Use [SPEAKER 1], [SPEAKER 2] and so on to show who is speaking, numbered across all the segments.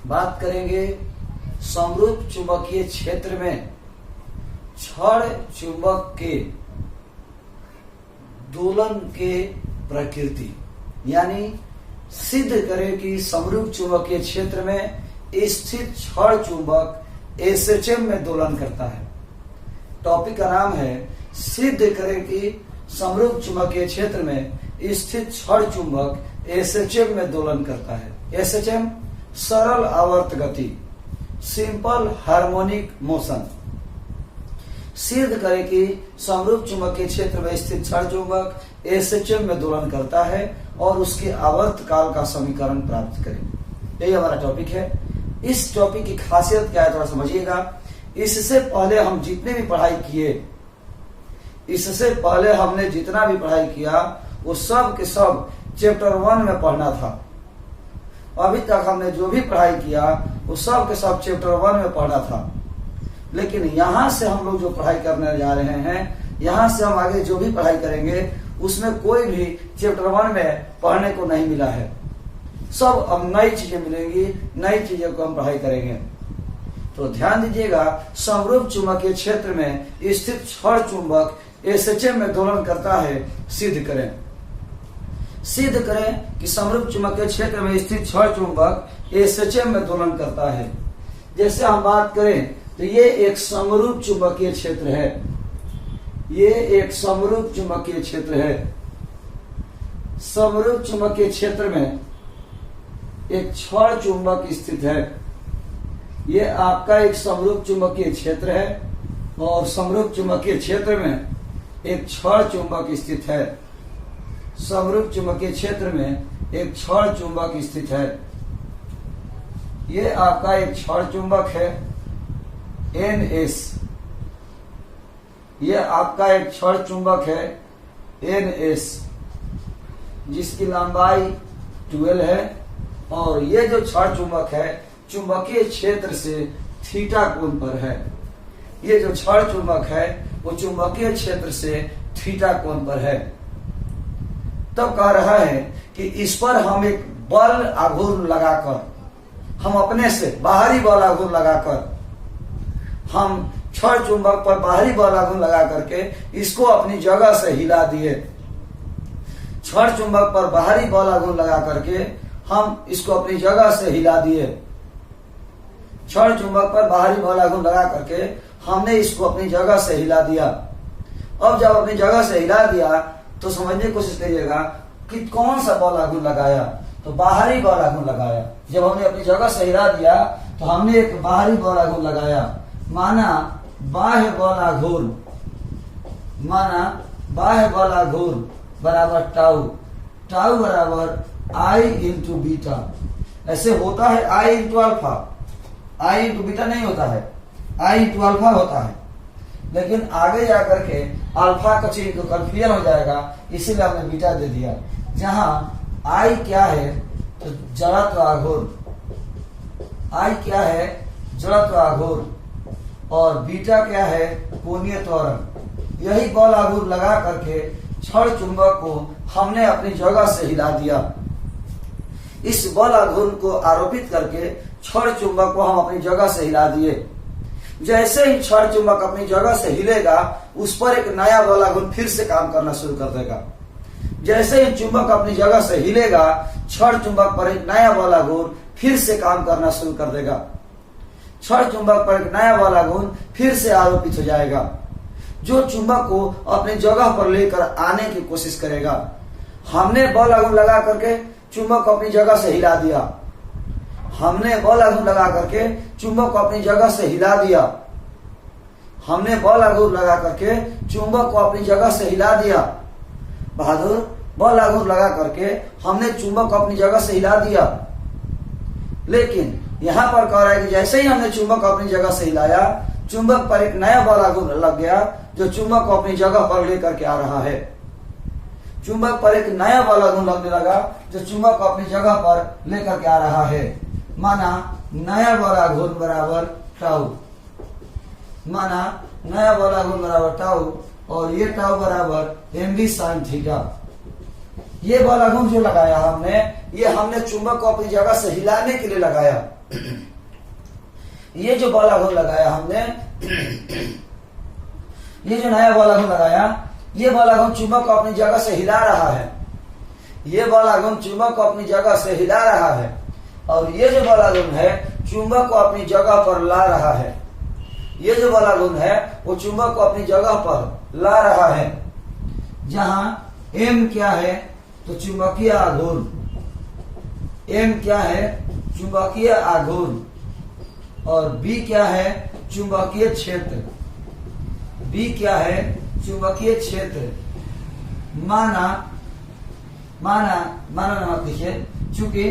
[SPEAKER 1] बात करेंगे समरूप चुंबकीय क्षेत्र में क्षण चुंबक के दोलन के प्रकृति, यानी सिद्ध करें कि समरूप चुंबकीय क्षेत्र में स्थित क्षण चुंबक एसएचएम में दोलन करता है। टॉपिक का नाम है सिद्ध करें कि समरूप चुंबकीय क्षेत्र में स्थित क्षण चुंबक एसएचएम में दोलन करता है। एसएचएम सरल आवर्त गति, सिंपल हार्मोनिक मोशन। सिद्ध करें कि समरूप चुंबकीय क्षेत्र में स्थित क्षण चुंबक एसएचएम में दोलन करता है और उसके आवर्त काल का समीकरण प्राप्त करें। यही हमारा टॉपिक है। इस टॉपिक की खासियत क्या है थोड़ा समझिएगा। इससे पहले हम जितने भी पढ़ाई किए, इससे पहले हमने जितना भी पढ़ाई किया वो सब के सब चैप्टर 1 में पढ़ना था। अभी तक हमने जो भी पढ़ाई किया वो सब के सब चैप्टर 1 में पढ़ना था। लेकिन यहाँ से हम लोग जो पढ़ाई करने जा रहे हैं, यहाँ से हम आगे जो भी पढ़ाई करेंगे उसमें कोई भी चैप्टर 1 में पढ़ने को नहीं मिला है। सब अब नई चीजें मिलेंगी, नई चीजों को हम पढ़ाई करेंगे। तो ध्यान दीजिएगा, समरूप चुंबकीय क्षेत्र में स्थित क्षण चुंबक एसएचएम में दोलन करता है। सिद्ध करें। सिद्ध करें कि समरूप चुंबकीय क्षेत्र में स्थित क्षण चुंबक एसएचएम में दोलन करता है। जैसे हम बात करें तो ये एक समरूप चुंबकीय क्षेत्र है। ये एक समरूप चुंबकीय क्षेत्र है। समरूप चुंबकीय क्षेत्र में एक क्षण चुंबक स्थित है। ये आपका एक समरूप चुंबकीय क्षेत्र है और समरूप चुंबकीय क्षेत्र में एक क्षण चुंबक स्थित है। समरूप चुंबकीय क्षेत्र में एक क्षण चुंबक स्थित है। ये आपका एक क्षण चुंबक है NS। ये आपका एक क्षण चुंबक है NS, जिसकी लंबाई 12 है और ये जो क्षण चुंबक है चुंबकीय क्षेत्र से थीटा कोण पर है। ये जो क्षण चुंबक है वो चुंबकीय क्षेत्र से थीटा कोण पर है। तब कह रहा है कि इस पर हम एक बल आघूर्ण लगाकर, हम अपने से बाहरी बल आघूर्ण लगाकर, हम क्षण चुंबक पर बाहरी बल आघूर्ण लगा करके इसको अपनी जगह से हिला दिए। क्षण चुंबक पर बाहरी बल आघूर्ण लगा करके हम इसको अपनी जगह से हिला दिए। क्षण चुंबक पर बाहरी बल आघूर्ण लगा करके हमने इसको अपनी जगह से हिला दिया। अब जब अपनी जगह से हिला दिया तो समझने की कोशिश करिएगा कि कौन सा बल आघूर्ण लगाया। तो बाहरी बल आघूर्ण लगाया। जब हमने अपनी जगह से हिला दिया तो हमने एक बाहरी बल आघूर्ण लगाया। माना बाह्य बल आघूर्ण, माना बाह्य बल आघूर्ण बराबर टाउ। टाउ बराबर I इंटू बीटा। ऐसे होता है I into alpha. I into beta नहीं होता है, I इंटू अल्फा होता है। लेकिन आगे जाकर के अल्फा का चिन्ह तो कन्फ्यूजन हो जाएगा, इसीलिए हमने बीटा दे दिया। जहां I क्या है तो जड़त्व आघूर्ण, I क्या है जड़त्व आघूर्ण और बीटा क्या है कोणीय त्वरण। यही बल आघूर्ण लगा करके क्षण चुंबक को हमने अपनी जगह से हिला दिया। इस बल आघूर्ण को आरोपित करके क्षण चुंबक को हम अपनी जगह से हिला दिए। जैसे ही क्षण चुंबक अपनी जगह से हिलेगा उस पर एक नया बल आघूर्ण फिर से काम करना शुरू कर देगा। जैसे ही चुंबक अपनी जगह से हिलेगा क्षण चुंबक पर एक नया बल आघूर्ण फिर से काम करना शुरू कर देगा। क्षण चुंबक पर एक नया बल आघूर्ण फिर से आरोपित हो जाएगा, जो चुंबक को अपनी जगह पर लेकर आने की कोशिश करेगा। हमने बल आघूर्ण लगा करके चुंबक को अपनी जगह से हिला दिया। हमने बल आघूर्ण लगा करके चुंबक को अपनी जगह से हिला दिया। हमने बल आघूर्ण लगा करके चुंबक को अपनी जगह से हिला दिया। बहादुर, बल आघूर्ण लगा करके हमने चुंबक को अपनी जगह से हिला दिया। लेकिन यहाँ पर कह रहा है कि जैसे ही हमने चुंबक को अपनी जगह से हिलाया, चुंबक पर एक नया बल आघूर्ण लग गया जो चुंबक को अपनी जगह पर लेकर के आ रहा है। चुंबक पर एक नया बल आघूर्ण लगने लगा जो चुंबक को अपनी जगह पर लेकर के आ रहा है। माना नया बल आघूर्ण बराबर टाउ। माना नया बल आघूर्ण बराबर टाउ और ये टाउ बराबर mv sin थीटा। ये वाला गुण जो लगाया हमने, ये हमने चुंबक को अपनी जगह से हिलाने के लिए लगाया। ये जो वाला गुण लगाया हमने, ये जो नया वाला गुण लगाया, ये वाला गुण चुंबक को अपनी जगह से हिला रहा है। ये वाला गुण चुंबक को अपनी जगह से हिला रहा है, और ये जो वाला गुण है चुंबक को अपनी जगह पर ला रहा है। ये जो वाला गुण है वो चुंबक को अपनी जगह पर ला रहा है। जहां M क्या है तो चुंबकीय आघूर्ण, M क्या है चुंबकीय आघूर्ण, और B क्या है चुंबकीय क्षेत्र। B क्या है चुंबकीय क्षेत्र। माना मत लिखिए, चूंकि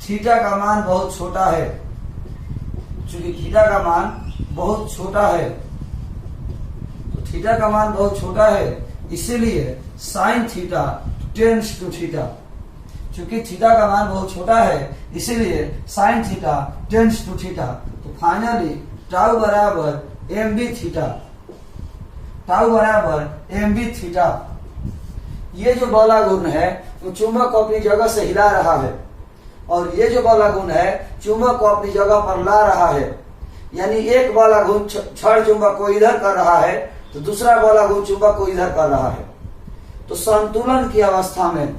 [SPEAKER 1] थीटा का मान बहुत छोटा है, चूंकि थीटा का मान बहुत छोटा है, तो थीटा का मान बहुत छोटा है, इसीलिए sine theta tends to theta. चूंकि थीटा का मान बहुत छोटा है, इसीलिए sine theta tends to theta. तो फाइनली टाउ बराबर एम बी थीटा, टाउ बराबर एम बी थीटा। ये जो वाला गुण है वो चुंबक को अपनी जगह से हिला रहा है, और ये जो वाला गुण है चुंबक को अपनी जगह पर ला रहा है। यानी एक वाला गुण छड़ चुंबक को इधर कर रहा है, तो दूसरा वाला गुण चुंबक को इधर कर रहा है। तो संतुलन की अवस्था में,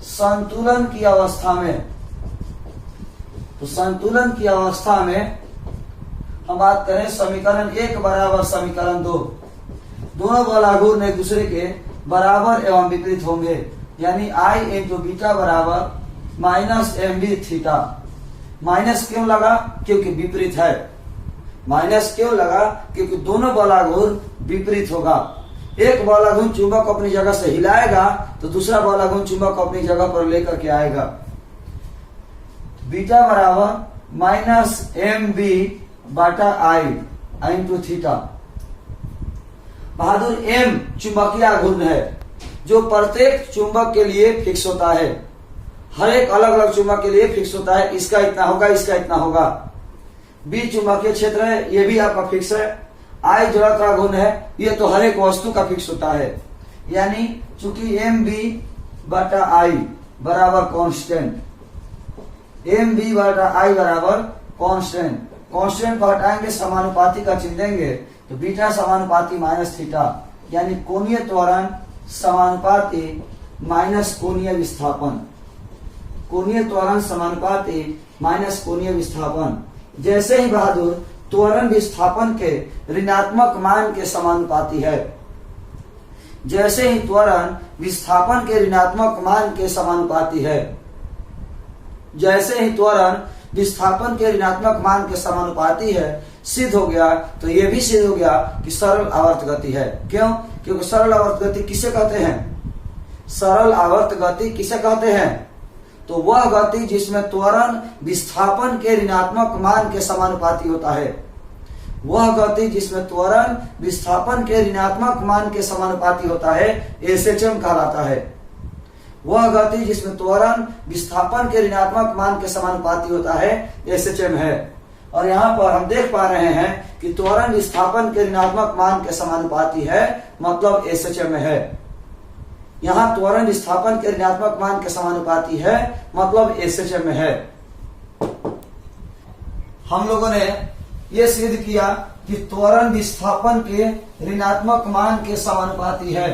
[SPEAKER 1] संतुलन की अवस्था में, तो संतुलन की अवस्था में हम बात करें समीकरण 1 बराबर समीकरण 2, दोनों वाला गुण एक दूसरे के बराबर एवं विपरीत होंगे। यानी I इंटू बीटा बराबर minus M B theta. Minus क्यों लगा? क्योंकि विपरीत है। माइनस क्यों लगा? क्योंकि दोनों वाला गुण विपरीत होगा। एक वाला गुण चुंबक को अपनी जगह से हिलाएगा, तो दूसरा वाला गुण चुंबक को अपनी जगह पर लेकर के आएगा। बीटा बराबर माइनस एम बी बाटा आई इंटू थीटा। बहादुर एम चुंबकीय आघूर्ण है जो प्रत्येक चुंबक के लिए फिक्स होता है। हर एक अलग अलग चुंबक के लिए फिक्स होता है, इसका इतना होगा, इसका इतना होगा। बी चुंबकीय क्षेत्र है, ये भी आपका फिक्स है। आई जड़त्व का गुण है, ये तो हर एक वस्तु का फिक्स होता है। यानी चूंकि एम बी बटा आई बराबर कांस्टेंट, एम बी बटा आई बराबर कांस्टेंट। कांस्टेंट को हटाएंगे, समानुपाती का चिन्ह देंगे, तो बीटा समानुपाती माइनस थीटा, यानी कोणीय त्वरण समानुपाती माइनस कोणीय विस्थापन। कोणीय त्वरण समानुपाती माइनस कोणीय विस्थापन। जैसे ही बहादुर त्वरण विस्थापन के ऋणात्मक मान के समानुपाती है, जैसे ही त्वरण विस्थापन के ऋणात्मक मान के समानुपाती है, जैसे ही त्वरण विस्थापन के ऋणात्मक मान के समानुपाती है, सिद्ध हो गया। तो यह भी सिद्ध हो गया कि सरल आवर्त गति है। क्यों? क्योंकि सरल आवर्त गति किसे कहते हैं? सरल आवर्त गति किसे कहते हैं? तो वह गति जिसमें त्वरण विस्थापन के ऋणात्मक मान के समानुपाती होता है, वह गति जिसमें त्वरण विस्थापन के ऋणात्मक मान के समानुपाती होता है, एसएचएम कहलाता है। वह गति जिसमें त्वरण विस्थापन के ऋणात्मक मान के समानुपाती होता है, एसएचएम है। और यहाँ पर हम देख पा रहे हैं कि त्वरण विस्थापन के ऋणात्मक मान के समानुपाती है, मतलब एसएचएम में है। यहाँ त्वरण विस्थापन के ऋणात्मक मान के समानुपाती है, मतलब एसएचएम में है। हम लोगों ने यह सिद्ध किया कि त्वरण विस्थापन के ऋणात्मक मान के समानुपाती है।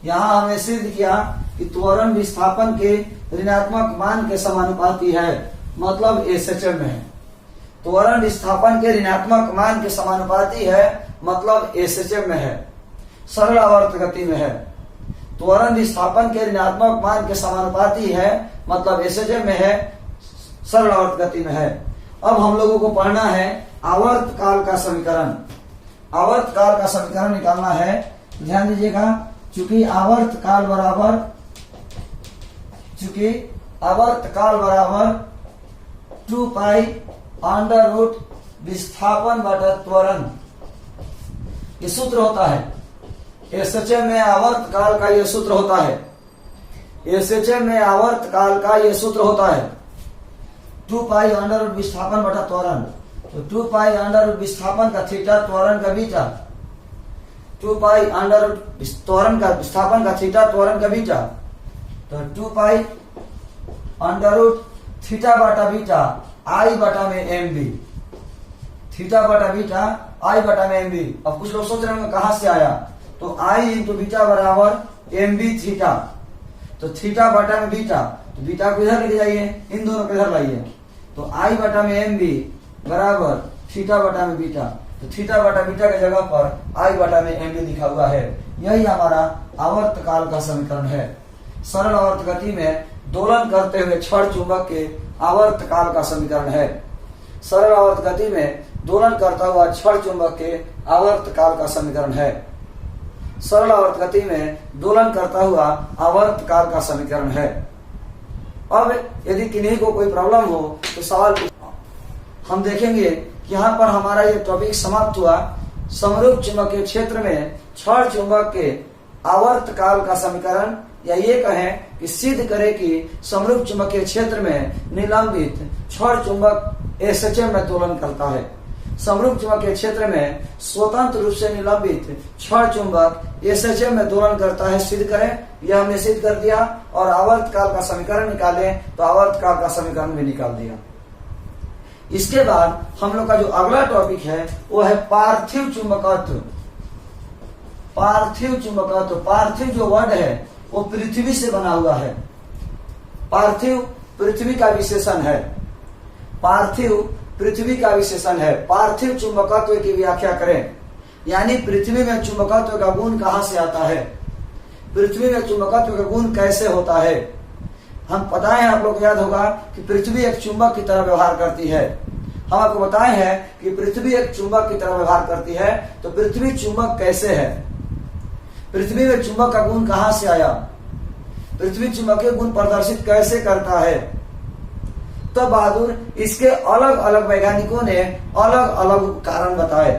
[SPEAKER 1] यहाँ हमने सिद्ध किया कि त्वरण विस्थापन के ऋणात्मक मान के समानुपाती है, मतलब एसएचएम में है। त्वरण विस्थापन के ऋणात्मक मान के समानुपाती है, मतलब एसएचएम में है, सरल आवर्त गति में है। त्वरण विस्थापन के ऋणात्मक मान के समानुपाती है, मतलब एसएचएम में है, सरल आवर्त गति में है। अब हम लोगों को पढ़ना है आवर्त काल का समीकरण। आवर्त काल का समीकरण निकालना है। ध्यान दीजिएगा, चूंकि आवर्त काल बराबर 2 पाई अंडर रूट विस्थापन बटा त्वरण, ये सूत्र होता है। एसएचएम में आवर्त काल का यह सूत्र होता है। एसएचएम में आवर्त काल का यह सूत्र होता है 2 पाई अंडर रूट विस्थापन बटा त्वरण। तो 2 पाई अंडर रूट विस्थापन का थीटा, त्वरण का बीटा, 2 पाई अंडर रूट त्वरण का विस्थापन का थीटा, त्वरण का बीटा, तो 2 पाई अंडर रूट थीटा बटा बीटा आई बटा में एम बी, थीटा बटा बीटा आई बटा में एम बी। अब कुछ लोग सोच रहे होंगे कहां से आया, तो आई इंटू बीटा बराबर एम बी थीटा, तो थीटा बटा में बीटा, तो बीटा को इधर लेके जाइए, इन दोनों को इधर लाइए, तो आई बटा में एम बी बराबर थीटा बटा में बीटा, तो थीटा बटा बीटा की जगह पर आई बटा में एम बी लिखा हुआ है। यही हमारा आवर्तकाल का समीकरण है। सरल आवर्त गति में दोलन करते हुए क्षण चुंबक के आवर्तकाल का समीकरण है। सरल आवर्त गति में दोलन करता हुआ क्षण चुंबक के आवर्तकाल का समीकरण है। सरल आवर्त गति में दोलन करता हुआ आवर्तकाल का समीकरण है। अब यदि किन्हीं को कोई प्रॉब्लम हो तो सवाल हम देखेंगे कि यहाँ पर हमारा ये टॉपिक समाप्त हुआ। समरूप चुंबकीय क्षेत्र में क्षण चुंबक के आवर्तकाल का समीकरण, या ये कहें कि सिद्ध करें कि समरूप चुंबकीय क्षेत्र में निलंबित क्षण चुंबक एसएचएम में दोलन करता है। समरूप चुंबकीय क्षेत्र में स्वतंत्र रूप से निलंबित क्षण चुंबक एसएचएम में दोलन करता है, सिद्ध करें। यह हमने सिद्ध कर दिया। और आवर्तकाल का समीकरण निकालें तो आवर्तकाल का समीकरण भी निकाल दिया। इसके बाद हम लोग का जो अगला टॉपिक है वो है पार्थिव चुंबकत्व। पार्थिव चुंबकत्व, पार्थिव जो वर्ड है वो पृथ्वी से बना हुआ है। पार्थिव पृथ्वी का विशेषण है। पार्थिव पृथ्वी का विशेषण है। पार्थिव चुंबकत्व की व्याख्या करें, यानी पृथ्वी में चुंबकत्व का गुण कहां से आता है, पृथ्वी में चुंबकत्व का गुण कैसे होता है। हम बताए हैं, आप लोग को याद होगा कि पृथ्वी एक चुंबक की तरह व्यवहार करती है। हम आपको बताए हैं कि पृथ्वी एक चुंबक की तरह व्यवहार करती है। तो पृथ्वी चुंबक कैसे है, पृथ्वी में चुंबक का गुण कहां से आया, पृथ्वी चुंबकीय गुण प्रदर्शित कैसे करता है। तो बहादुर इसके अलग अलग वैज्ञानिकों ने अलग अलग कारण बताए।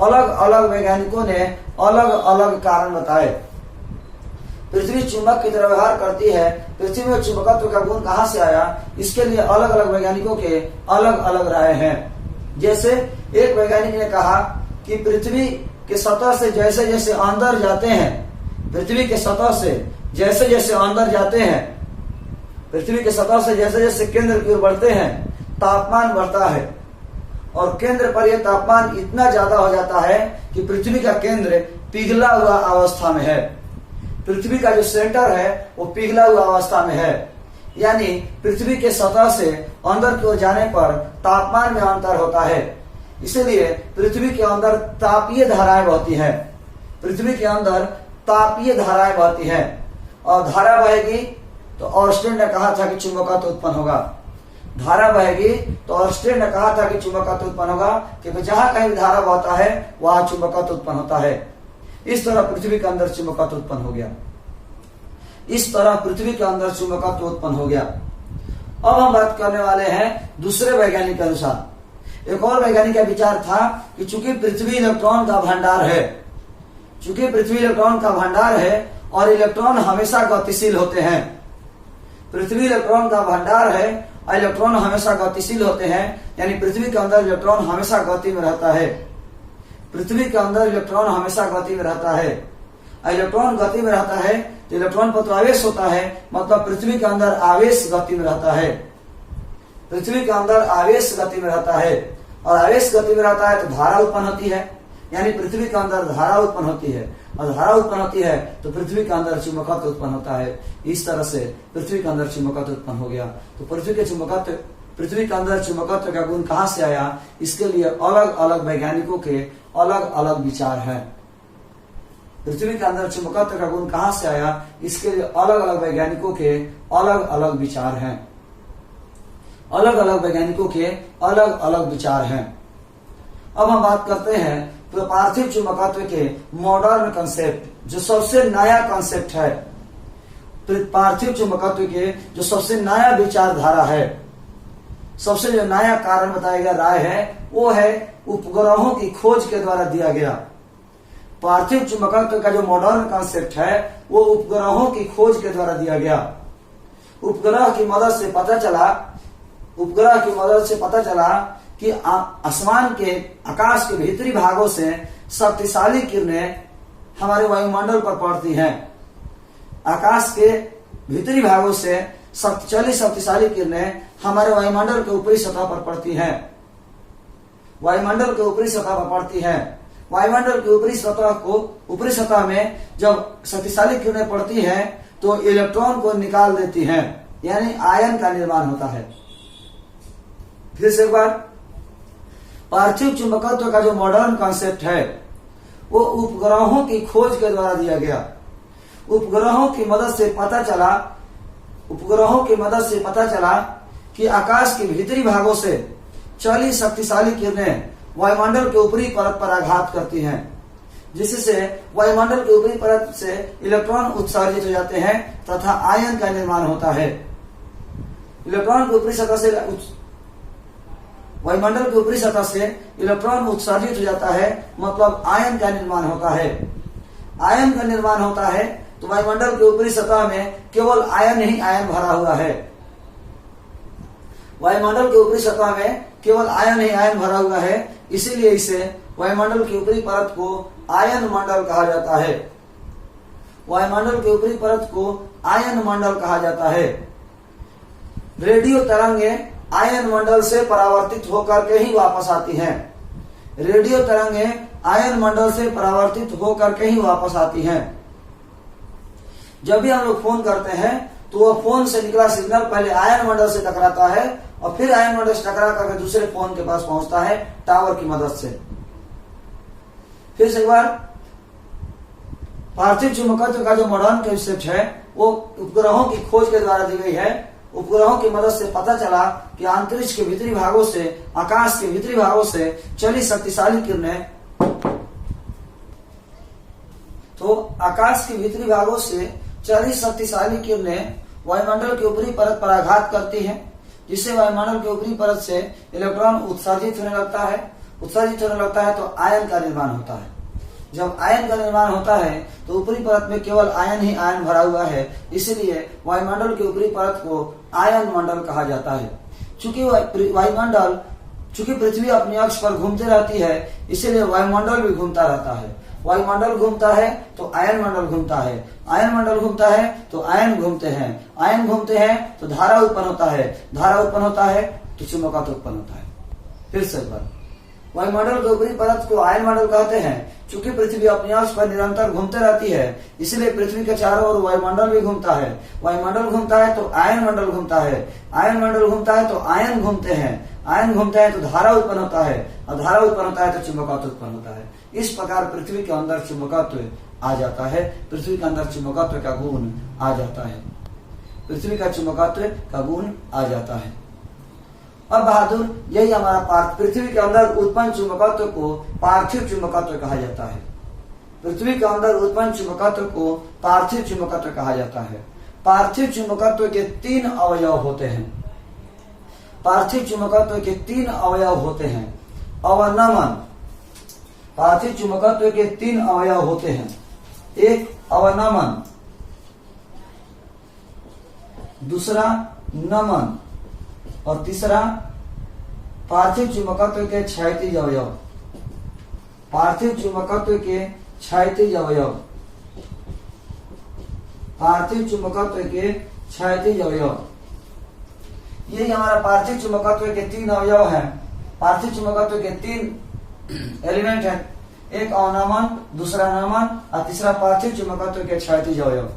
[SPEAKER 1] अलग अलग वैज्ञानिकों ने अलग अलग कारण बताए। पृथ्वी चुंबक की तरह व्यवहार करती है, पृथ्वी में चुंबकत्व का गुण कहां से आया, इसके लिए अलग अलग वैज्ञानिकों के अलग अलग राय हैं। जैसे एक वैज्ञानिक ने कहा कि पृथ्वी के सतह से जैसे जैसे अंदर जाते हैं, पृथ्वी के सतह से जैसे जैसे अंदर जाते हैं, पृथ्वी के सतह से जैसे जैसे केंद्र की ओर बढ़ते हैं, तापमान बढ़ता है। और केंद्र पर यह तापमान इतना ज्यादा हो जाता है कि पृथ्वी का केंद्र पिघला हुआ अवस्था में है। पृथ्वी का जो सेंटर है वो पिघला हुआ अवस्था में है, यानी पृथ्वी के सतह से अंदर की ओर जाने पर तापमान में अंतर होता है। इसलिए पृथ्वी के अंदर तापीय धाराएं बहती हैं। पृथ्वी के अंदर तापीय धाराएं बहती हैं, और धारा बहेगी तो ऑर्स्टेन ने कहा था कि चुंबकत्व उत्पन्न होगा। धारा बहेगी तो ऑर्स्टेन ने कहा था कि चुंबकत्व उत्पन्न होगा, क्योंकि जहां कहीं धारा बहता है वहां चुंबकत्व उत्पन्न होता है। इस तरह पृथ्वी के अंदर चुंबकत्व उत्पन्न हो गया। इस तरह पृथ्वी के अंदर चुंबकत्व उत्पन्न हो गया। अब हम बात करने वाले हैं दूसरे वैज्ञानिक के अनुसार। एक और वैज्ञानिक का विचार था कि चूंकि पृथ्वी इलेक्ट्रॉन का भंडार है, चूंकि पृथ्वी इलेक्ट्रॉन का भंडार है और इलेक्ट्रॉन हमेशा गतिशील होते हैं, पृथ्वी इलेक्ट्रॉन का भंडार है और इलेक्ट्रॉन हमेशा गतिशील होते हैं, यानी पृथ्वी के अंदर इलेक्ट्रॉन हमेशा गति में रहता है। पृथ्वी के अंदर इलेक्ट्रॉन हमेशा गति में रहता है। इलेक्ट्रॉन गति में रहता है तो इलेक्ट्रॉन पर तो आवेश होता है, मतलब पृथ्वी के अंदर आवेश गति में रहता है। पृथ्वी के अंदर आवेश गति में रहता है, और आवेश गति में रहता है तो धारा उत्पन्न होती है, यानी पृथ्वी के अंदर धारा उत्पन्न होती है, और धारा उत्पन्न होती है तो पृथ्वी के अंदर चुंबकत्व उत्पन्न होता है। इस तरह से पृथ्वी के अंदर चुंबकत्व उत्पन्न हो गया। तो पृथ्वी के अंदर चुंबकत्व का गुण कहां से आया, इसके लिए अलग अलग वैज्ञानिकों के अलग अलग विचार हैं। पृथ्वी के अंदर चुंबकत्व का गुण कहां से आया, इसके लिए अलग अलग वैज्ञानिकों के अलग अलग विचार हैं। अलग अलग वैज्ञानिकों के अलग अलग विचार हैं। अब हम बात करते हैं तो पार्थिव चुंबकत्व के मॉडर्न कंसेप्ट, जो सबसे नया कंसेप्ट है, पार्थिव चुंबकत्व के जो सबसे नया विचारधारा है, सबसे जो नया कारण बताया गया, राय है, वो है उपग्रहों की खोज के द्वारा दिया गया। पार्थिव चुंबकत्व का जो मॉडर्न कंसेप्ट है वो उपग्रहों की खोज के द्वारा दिया गया। उपग्रह की मदद से पता चला कि आसमान के आकाश के भीतरी भागों से शक्तिशाली किरणें हमारे वायुमंडल पर पड़ती हैं। आकाश के भीतरी भागों से चली शक्तिशाली किरणें हमारे वायुमंडल के ऊपरी सतह पर पड़ती हैं। वायुमंडल के ऊपरी सतह पर पड़ती हैं। वायुमंडल की ऊपरी सतह में जब शक्तिशाली किरणें पड़ती हैं तो इलेक्ट्रॉन को निकाल देती हैं, यानी आयन का निर्माण होता है। फिर से एक बार, पार्थिव चुंबकत्व का जो मॉडर्न कॉन्सेप्ट है वो उपग्रहों की खोज के द्वारा दिया गया। उपग्रहों की मदद से पता चला कि आकाश के भीतरी भागों से चली शक्तिशाली किरणें वायुमंडल के ऊपरी परत पर आघात करती हैं, जिससे वायुमंडल के ऊपरी परत से इलेक्ट्रॉन उत्सर्जित हो जाते हैं तथा आयन का निर्माण होता है। इलेक्ट्रॉन की ऊपरी सतह से वायुमंडल की ऊपरी सतह से इलेक्ट्रॉन उत्सर्जित हो जाता है, मतलब आयन का निर्माण होता है। आयन का निर्माण होता है तो वायुमंडल की ऊपरी सतह में केवल आयन ही आयन भरा हुआ है। वायुमंडल की ऊपरी सतह में केवल आयन ही आयन भरा हुआ है, इसीलिए इसे वायुमंडल की ऊपरी परत को आयन मंडल कहा जाता है। वायुमंडल की ऊपरी परत को आयन मंडल कहा जाता है। रेडियो तरंगें आयन मंडल से परावर्तित होकर के ही वापस आती हैं। रेडियो तरंगें आयन मंडल से परावर्तित होकर के ही वापस आती हैं। जब भी हम लोग फोन करते हैं तो वह फोन से निकला सिग्नल पहले आयन मंडल से टकराता है और फिर आयन मंडल से टकरा करके दूसरे फोन के पास पहुंचता है टावर की मदद से। फिर से एक बार, पार्थिव चुंबकत्व का जो मॉडर्न कॉन्सेप्ट है वो उपग्रहों की खोज के द्वारा दी गई है। उपग्रहों की मदद से पता चला कि अंतरिक्ष के भीतरी भागों से, आकाश के भीतरी भागों से चली शक्तिशाली किरणें, तो आकाश के भीतरी भागों से चली शक्तिशाली किरणें वायुमंडल के ऊपरी परत पर आघात करती हैं, जिससे वायुमंडल के ऊपरी परत से इलेक्ट्रॉन उत्सर्जित होने लगता है तो आयन का निर्माण होता है। जब आयन का निर्माण होता है तो ऊपरी परत में केवल आयन ही आयन भरा हुआ है, इसलिए वायुमंडल के ऊपरी परत को आयन मंडल कहा जाता है। चूंकि पृथ्वी अपनी अक्ष पर घूमती रहती है, इसीलिए वायुमंडल भी घूमता रहता है। वायुमंडल घूमता है तो आयन मंडल घूमता है, आयन मंडल घूमता है तो आयन घूमते हैं, आयन घूमते हैं तो धारा उत्पन्न होता है, धारा उत्पन्न होता है तो चुंबकत्व उत्पन्न होता है। फिर से एक बार, वायुमंडल के ऊपरी परत को आयन मंडल कहते हैं। चूंकि पृथ्वी अपनी अक्ष पर निरंतर घूमते रहती है, इसलिए पृथ्वी के चारों ओर वायुमंडल भी घूमता है। वायुमंडल घूमता है तो आयन मंडल घूमता है, आयन मंडल घूमता है तो आयन घूमते हैं, आयन घूमते हैं तो धारा उत्पन्न होता है, और धारा उत्पन्न होता है तो चुंबकत्व उत्पन्न होता है। इस प्रकार पृथ्वी के अंदर चुंबकत्व आ जाता है, पृथ्वी के अंदर चुंबकत्व का गुण आ जाता है, पृथ्वी का चुंबकत्व का गुण आ जाता है। अब बहादुर, यही हमारा पृथ्वी के अंदर उत्पन्न चुंबकत्व को पार्थिव चुंबकत्व कहा जाता है। पृथ्वी के अंदर उत्पन्न चुंबकत्व को पार्थिव चुंबकत्व कहा जाता है। पार्थिव चुंबकत्व के 3 अवयव होते हैं। पार्थिव चुंबकत्व के 3 अवयव होते हैं। अवनमन, पार्थिव चुंबकत्व के 3 अवयव होते हैं। एक अवनमन, दूसरा नमन और तीसरा पार्थिव चुंबकत्व के क्षैतिज अवयव। पार्थिव चुंबकत्व के क्षैतिज अवयव, पार्थिव चुंबकत्व के क्षैतिज अवयव, यही हमारा पार्थिव चुंबकत्व के 3 अवयव हैं। पार्थिव चुंबकत्व के 3 एलिमेंट हैं, एक अवनमन, दूसरा नमन और तीसरा पार्थिव चुंबकत्व के क्षैतिज अवयव।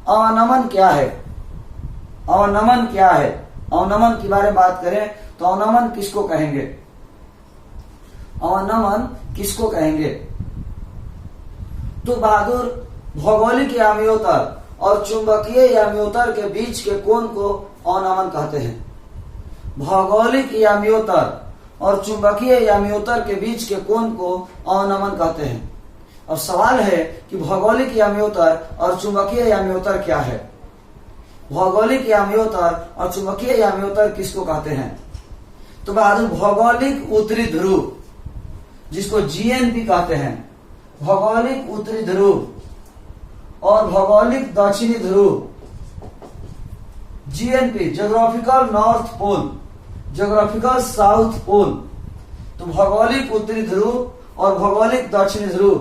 [SPEAKER 1] अवनमन क्या है? अवनमन क्या है? अवनमन के बारे में बात करें तो अवनमन किसको कहेंगे? अवनमन किसको कहेंगे? तो बहादुर, भौगोलिक याम्योत्तर और चुंबकीय याम्योत्तर के बीच के कोण को अवनमन कहते हैं। भौगोलिक याम्योत्तर और चुंबकीय याम्योत्तर के बीच के कोण को अवनमन कहते हैं। अब सवाल है कि भौगोलिक याम्योत्तर और चुंबकीय याम्योत्तर क्या है? भौगोलिक याम्योत्तर और चुंबकीय याम्योत्तर किसको कहते हैं? तो बहादुर, भौगोलिक उत्तरी ध्रुव, जिसको जीएनपी कहते हैं, भौगोलिक उत्तरी ध्रुव और भौगोलिक दक्षिणी ध्रुव, GNP geographical north pole, geographical south pole. तो भौगोलिक उत्तरी ध्रुव और भौगोलिक दक्षिणी ध्रुव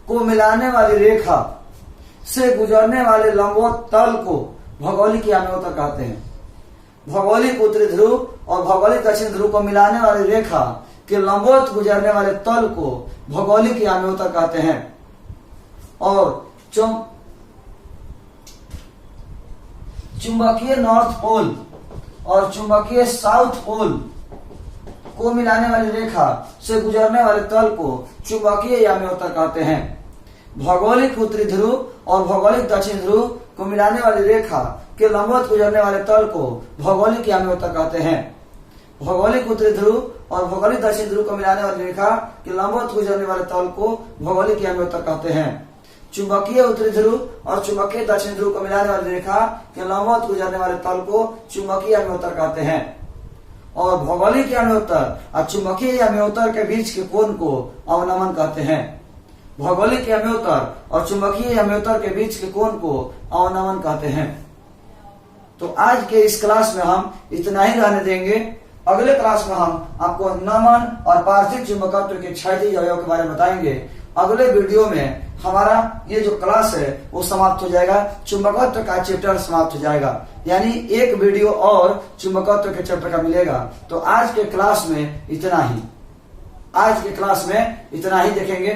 [SPEAKER 1] को मिलाने वाली रेखा, से गुजरने वाले लंबवत तल को भौगोलिक याम्योत्तर कहते हैं। भौगोलिक उत्तरी ध्रुव और भौगोलिक दक्षिण ध्रुव को मिलाने वाली रेखा के लंबवत गुजरने वाले तल को भौगोलिक याम्योत्तर कहते हैं। और चुंबकीय नॉर्थ पोल और चुंबकीय साउथ पोल को मिलाने वाली रेखा से गुजरने वाले तल को चुंबकीय याम्योत्तर कहते हैं। भौगोलिक उत्तरी ध्रुव और भौगोलिक दक्षिण ध्रुव को मिलाने वाली रेखा के लंबवत गुजरने वाले तल को भौगोलिक याम्योत्तर कहते हैं। भौगोलिक उत्तरी ध्रुव और भौगोलिक दक्षिण ध्रुव को मिलाने वाली रेखा के लंबवत गुजरने वाले तल को भौगोलिक याम्योत्तर कहते हैं। चुंबकीय उत्तरी ध्रुव और चुंबकीय दक्षिण ध्रुव को मिलाने वाली रेखा के लंबवत गुजरने वाले तल को चुंबकीय याम्योत्तर कहते हैं। और भौगोलिक याम्योत्तर और चुंबकीय याम्योत्तर के बीच के कोण को अवनमन कहते हैं। भौगोलिक याम्योत्तर और चुंबकीय याम्योत्तर के बीच के कोण को अवनमन कहते हैं। तो आज के इस क्लास में हम इतना ही रहने देंगे। अगले क्लास में हम आपको नमन और पार्थिव चुंबकत्व के क्षैतिज अवयव के बारे में बताएंगे। अगले वीडियो में हमारा ये जो क्लास है वो समाप्त हो जाएगा, चुंबकत्व का चैप्टर समाप्त हो जाएगा, यानी एक वीडियो और चुंबकत्व के चैप्टर का मिलेगा। तो आज के क्लास में इतना ही देखेंगे।